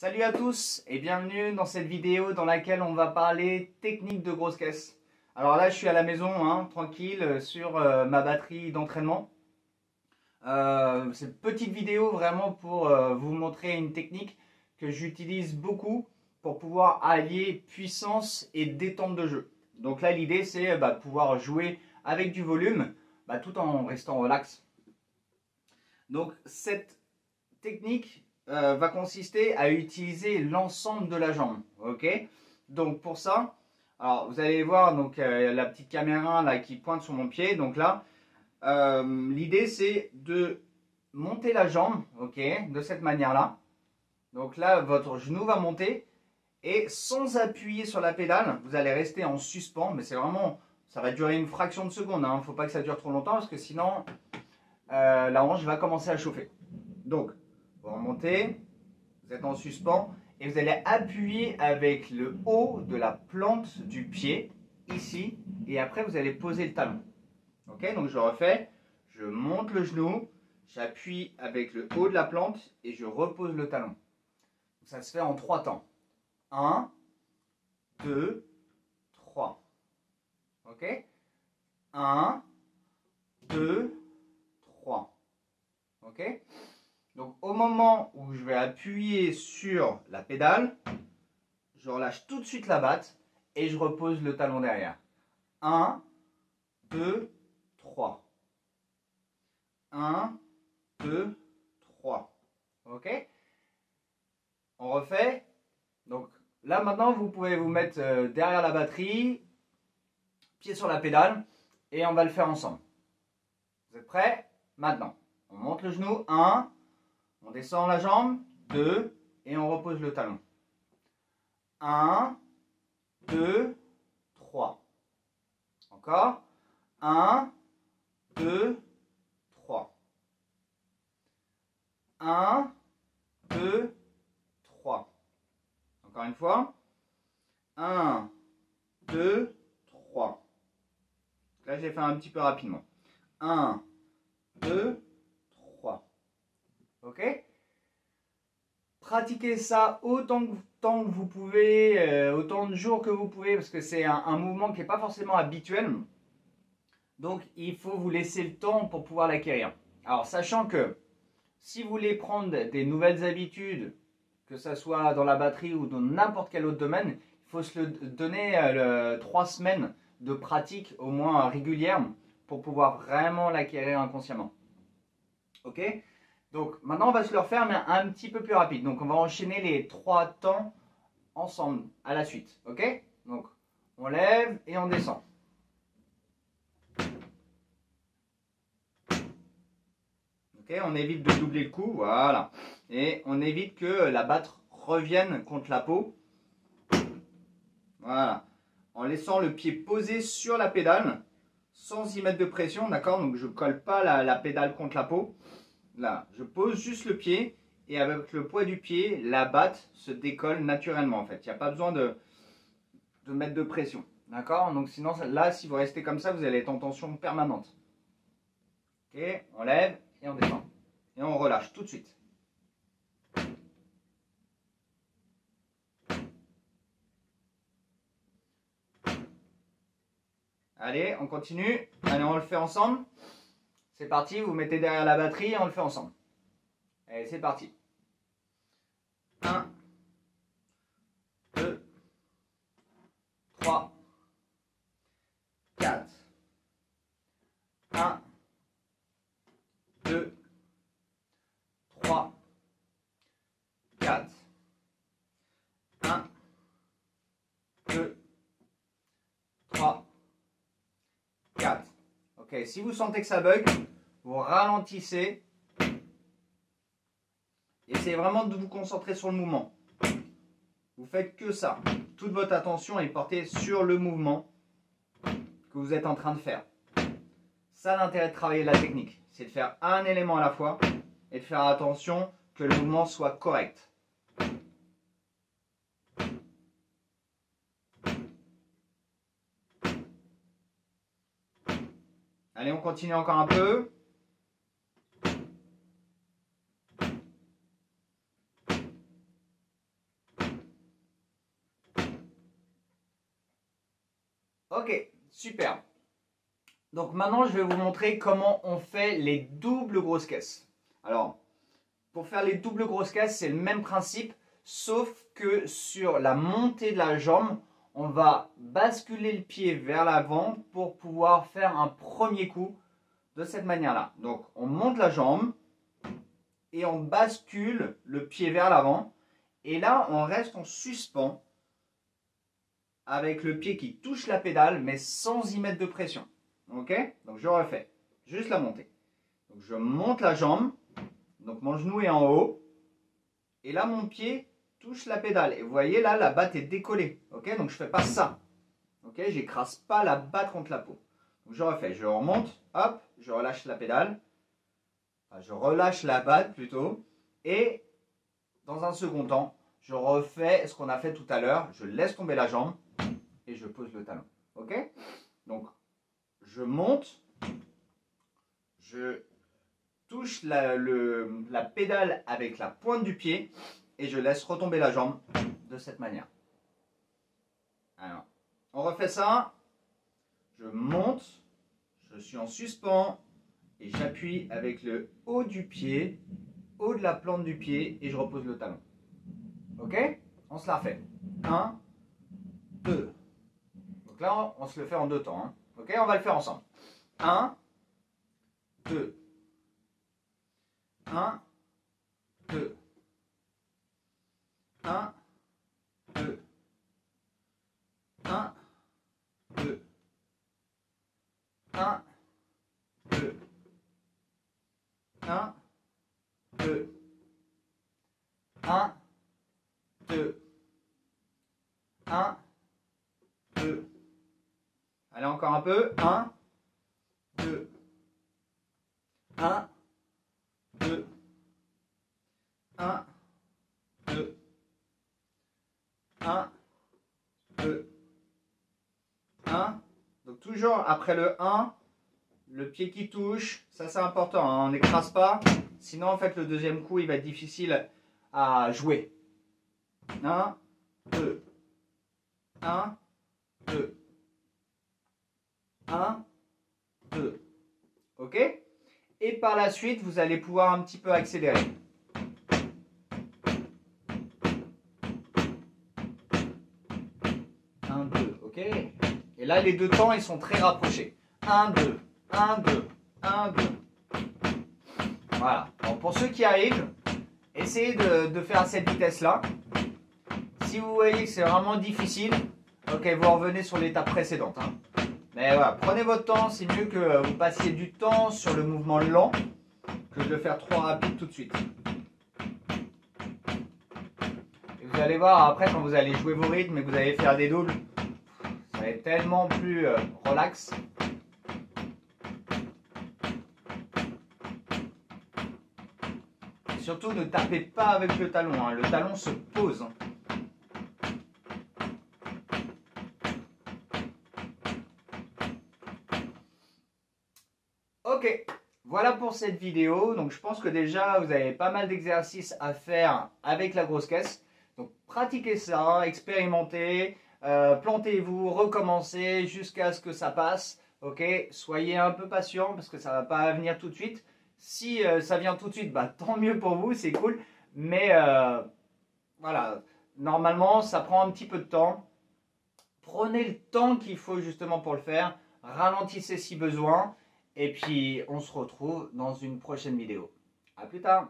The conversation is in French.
Salut à tous et bienvenue dans cette vidéo dans laquelle on va parler technique de grosse caisse. Alors là je suis à la maison, tranquille, sur ma batterie d'entraînement. C'est une petite vidéo vraiment pour vous montrer une technique que j'utilise beaucoup pour pouvoir allier puissance et détente de jeu. Donc là l'idée c'est de pouvoir jouer avec du volume tout en restant relax. Donc cette technique va consister à utiliser l'ensemble de la jambe. Ok, donc pour ça, alors vous allez voir donc la petite caméra là qui pointe sur mon pied. Donc là, l'idée c'est de monter la jambe, ok, de cette manière-là. Donc là, votre genou va monter et sans appuyer sur la pédale, vous allez rester en suspens. Mais c'est vraiment, ça va durer une fraction de seconde. Il ne faut pas que ça dure trop longtemps parce que sinon la hanche va commencer à chauffer. Donc vous remontez, vous êtes en suspens et vous allez appuyer avec le haut de la plante du pied, ici, et après vous allez poser le talon. Ok, donc je refais, je monte le genou, j'appuie avec le haut de la plante et je repose le talon. Ça se fait en 3 temps. 1, 2, 3. Ok, 1, 2, 3. Ok. Donc au moment où je vais appuyer sur la pédale, je relâche tout de suite la batte et je repose le talon derrière. 1, 2, 3. 1, 2, 3. Ok? On refait. Donc là maintenant vous pouvez vous mettre derrière la batterie, pied sur la pédale et on va le faire ensemble. Vous êtes prêts? Maintenant, on monte le genou. 1. On descend la jambe, 2, et on repose le talon. 1, 2, 3. Encore. 1, 2, 3. 1, 2, 3. Encore une fois. 1, 2, 3. Là, j'ai fait un petit peu rapidement. 1, 2, 3. Ok? Pratiquez ça autant que vous pouvez, autant de jours que vous pouvez, parce que c'est un mouvement qui n'est pas forcément habituel. Donc, il faut vous laisser le temps pour pouvoir l'acquérir. Alors, sachant que si vous voulez prendre des nouvelles habitudes, que ce soit dans la batterie ou dans n'importe quel autre domaine, il faut se donner 3 semaines de pratique au moins régulière pour pouvoir vraiment l'acquérir inconsciemment. Ok? Donc maintenant on va se le refaire mais un petit peu plus rapide. Donc on va enchaîner les 3 temps ensemble à la suite. Ok? Donc on lève et on descend. Ok, on évite de doubler le cou, voilà. Et on évite que la batte revienne contre la peau. Voilà. En laissant le pied posé sur la pédale, sans y mettre de pression, d'accord? Donc je ne colle pas la pédale contre la peau. Là, je pose juste le pied et avec le poids du pied, la batte se décolle naturellement en fait. Il n'y a pas besoin de mettre de pression. D'accord? Donc sinon, là, si vous restez comme ça, vous allez être en tension permanente. Ok? On lève et on descend. Et on relâche tout de suite. Allez, on continue. Allez, on le fait ensemble. C'est parti, vous mettez derrière la batterie et on le fait ensemble. Allez, c'est parti. 1, 2, 3, 4. 1, 2, 3, 4. 1, 2, 3, 4. Ok, si vous sentez que ça bug, vous ralentissez. Essayez vraiment de vous concentrer sur le mouvement. Vous faites que ça. Toute votre attention est portée sur le mouvement que vous êtes en train de faire. Ça, l'intérêt de travailler la technique, c'est de faire un élément à la fois et de faire attention que le mouvement soit correct. Allez, on continue encore un peu. Ok, super. Donc maintenant, je vais vous montrer comment on fait les doubles grosses caisses. Alors, pour faire les doubles grosses caisses, c'est le même principe, sauf que sur la montée de la jambe, on va basculer le pied vers l'avant pour pouvoir faire un premier coup de cette manière-là. Donc, on monte la jambe et on bascule le pied vers l'avant. Et là, on reste en suspens avec le pied qui touche la pédale, mais sans y mettre de pression. Ok? Donc, je refais. Juste la montée. Donc, je monte la jambe. Donc, mon genou est en haut. Et là, mon pied touche la pédale. Et vous voyez, là, la batte est décollée. Ok? Donc, je ne fais pas ça. Ok? J'écrase pas la batte contre la peau. Donc, je refais. Je remonte. Hop. Je relâche la pédale. Enfin, je relâche la batte plutôt. Et dans un second temps, je refais ce qu'on a fait tout à l'heure. Je laisse tomber la jambe. Et je pose le talon. Ok? Donc, je monte. Je touche la pédale avec la pointe du pied et je laisse retomber la jambe de cette manière. Alors, on refait ça. Je monte, je suis en suspens et j'appuie avec le haut du pied, haut de la plante du pied et je repose le talon. Ok? On se la refait. 1, 2. Donc là, on se le fait en 2 temps. Hein. Ok? On va le faire ensemble. 1, 2. 1, 2. 1, 2. 1, 2. 1, 2. 1, 2. 1, 2. 1, 2. Allez, encore un peu. 1, 2. 1, 2. 1, 2. 1, 2. 1. Donc toujours après le 1, le pied qui touche, ça c'est important, hein, on n'écrase pas, sinon en fait le deuxième coup il va être difficile à jouer. 1, 2. 1, 2. 1, 2. Ok? Et par la suite, vous allez pouvoir un petit peu accélérer. 1, 2, ok? Et là, les deux temps, ils sont très rapprochés. 1, 2, 1, 2, 1, 2. Voilà. Bon, pour ceux qui arrivent, essayez de faire à cette vitesse-là. Si vous voyez que c'est vraiment difficile, ok, vous revenez sur l'étape précédente. Hein. Mais voilà, prenez votre temps, c'est mieux que vous passiez du temps sur le mouvement lent que de le faire trop rapide tout de suite. Et vous allez voir, après, quand vous allez jouer vos rythmes et que vous allez faire des doubles, ça va être tellement plus relax. Et surtout, ne tapez pas avec le talon, hein. Le talon se pose. Hein. Ok, voilà pour cette vidéo. Donc je pense que déjà vous avez pas mal d'exercices à faire avec la grosse caisse. Donc pratiquez ça, expérimentez, plantez-vous, recommencez jusqu'à ce que ça passe. Ok, soyez un peu patient parce que ça va pas venir tout de suite. Si ça vient tout de suite, bah, tant mieux pour vous, c'est cool. Mais voilà, normalement ça prend un petit peu de temps. Prenez le temps qu'il faut justement pour le faire. Ralentissez si besoin. Et puis, on se retrouve dans une prochaine vidéo. À plus tard!